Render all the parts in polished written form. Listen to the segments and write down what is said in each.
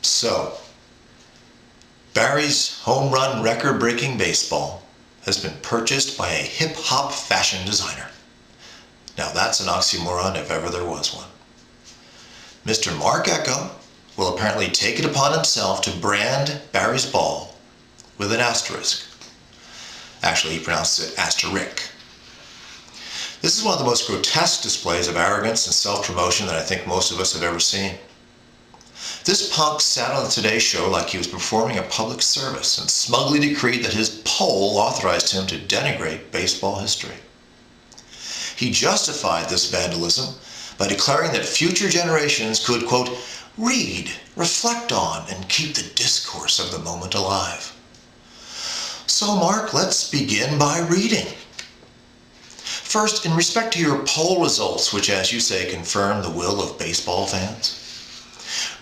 So, Barry's home run record-breaking baseball has been purchased by a hip-hop fashion designer. Now that's an oxymoron if ever there was one. Mr. Marc Ecko will apparently take it upon himself to brand Barry's ball with an asterisk. Actually, he pronounces it asterisk. This is one of the most grotesque displays of arrogance and self-promotion that I think most of us have ever seen. This punk sat on the Today Show like he was performing a public service and smugly decreed that his poll authorized him to denigrate baseball history. He justified this vandalism by declaring that future generations could, quote, read, reflect on, and keep the discourse of the moment alive. So, Mark, let's begin by reading. First, in respect to your poll results, which, as you say, confirm the will of baseball fans,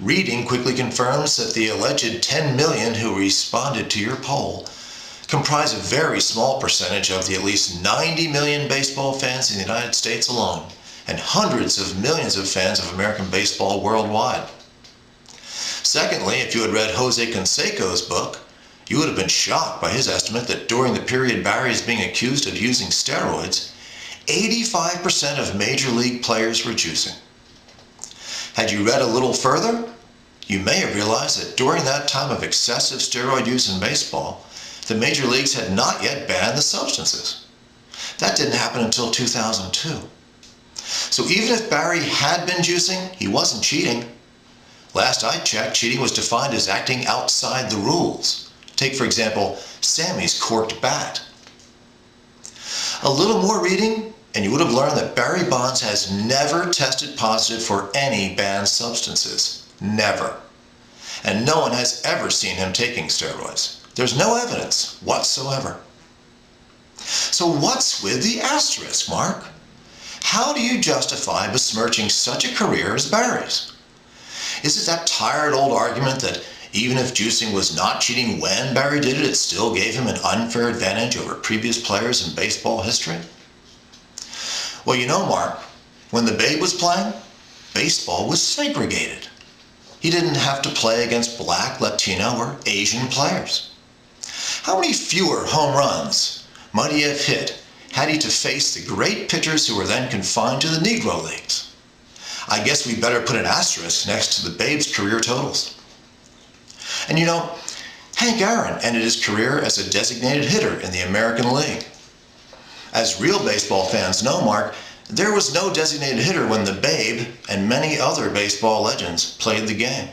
reading quickly confirms that the alleged 10 million who responded to your poll comprise a very small percentage of the at least 90 million baseball fans in the United States alone, and hundreds of millions of fans of American baseball worldwide. Secondly, if you had read Jose Canseco's book, you would have been shocked by his estimate that during the period Barry is being accused of using steroids, 85% of major league players were juicing. Had you read a little further, you may have realized that during that time of excessive steroid use in baseball, the major leagues had not yet banned the substances. That didn't happen until 2002. So even if Barry had been juicing, he wasn't cheating. Last I checked, cheating was defined as acting outside the rules. Take, for example, Sammy's corked bat. A little more reading, and you would have learned that Barry Bonds has never tested positive for any banned substances. Never. And no one has ever seen him taking steroids. There's no evidence whatsoever. So what's with the asterisk, Mark? How do you justify besmirching such a career as Barry's? Is it that tired old argument that even if juicing was not cheating when Barry did it, it still gave him an unfair advantage over previous players in baseball history? Well, you know, Mark, when the Babe was playing, baseball was segregated. He didn't have to play against black, Latino, or Asian players. How many fewer home runs might he have hit had he to face the great pitchers who were then confined to the Negro Leagues? I guess we better put an asterisk next to the Babe's career totals. And you know, Hank Aaron ended his career as a designated hitter in the American League. As real baseball fans know, Mark, there was no designated hitter when the Babe and many other baseball legends played the game.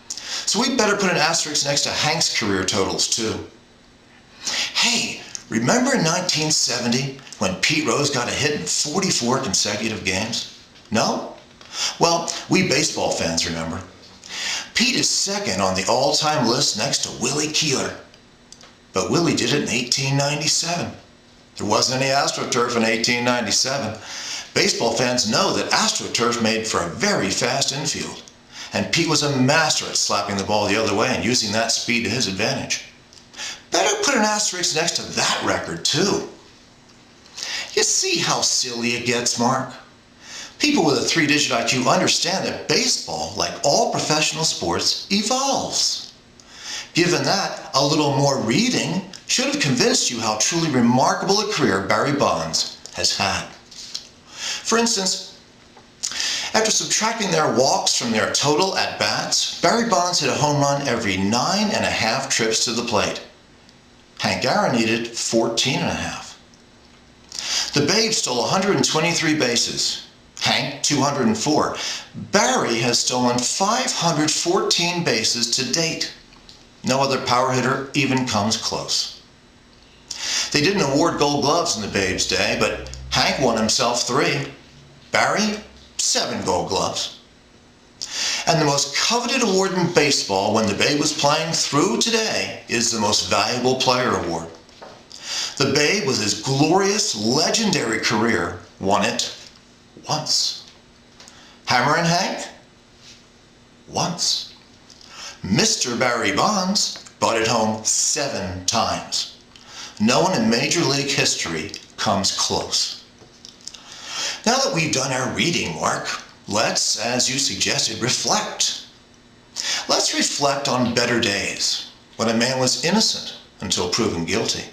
So we better put an asterisk next to Hank's career totals too. Hey, remember in 1970 when Pete Rose got a hit in 44 consecutive games? No? Well, we baseball fans remember. Pete is second on the all-time list next to Willie Keeler. But Willie did it in 1897. There wasn't any AstroTurf in 1897. Baseball fans know that AstroTurf made for a very fast infield. And Pete was a master at slapping the ball the other way and using that speed to his advantage. Better put an asterisk next to that record, too. You see how silly it gets, Mark? People with a 3-digit IQ understand that baseball, like all professional sports, evolves. Given that, a little more reading should have convinced you how truly remarkable a career Barry Bonds has had. For instance, after subtracting their walks from their total at-bats, Barry Bonds hit a home run every 9.5 trips to the plate. Hank Aaron needed 14.5. The Babe stole 123 bases. Hank, 204. Barry has stolen 514 bases to date. No other power hitter even comes close. They didn't award gold gloves in the Babe's day, but Hank won himself 3. Barry, 7 gold gloves. And the most coveted award in baseball when the Babe was playing through today is the Most Valuable Player Award. The Babe, with his glorious, legendary career, won it once. Hammer and Hank? Once. Mr. Barry Bonds brought it home 7 times. No one in Major League history comes close. Now that we've done our reading, Mark, let's, as you suggested, reflect. Let's reflect on better days, when a man was innocent until proven guilty.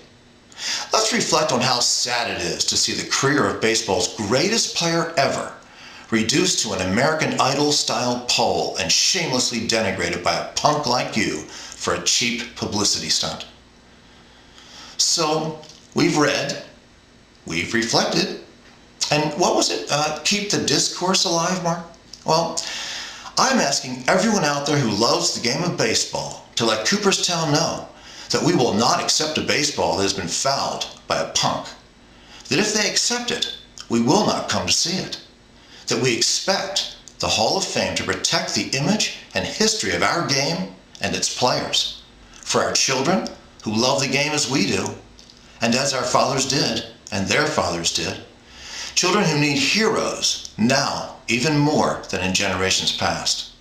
Let's reflect on how sad it is to see the career of baseball's greatest player ever reduced to an American Idol-style pole and shamelessly denigrated by a punk like you for a cheap publicity stunt. So, we've read, we've reflected, and what was it? Keep the discourse alive, Mark? Well, I'm asking everyone out there who loves the game of baseball to let Cooperstown know that we will not accept a baseball that has been fouled by a punk. That if they accept it, we will not come to see it. That we expect the Hall of Fame to protect the image and history of our game and its players. For our children who love the game as we do, and as our fathers did, and their fathers did. Children who need heroes now even more than in generations past.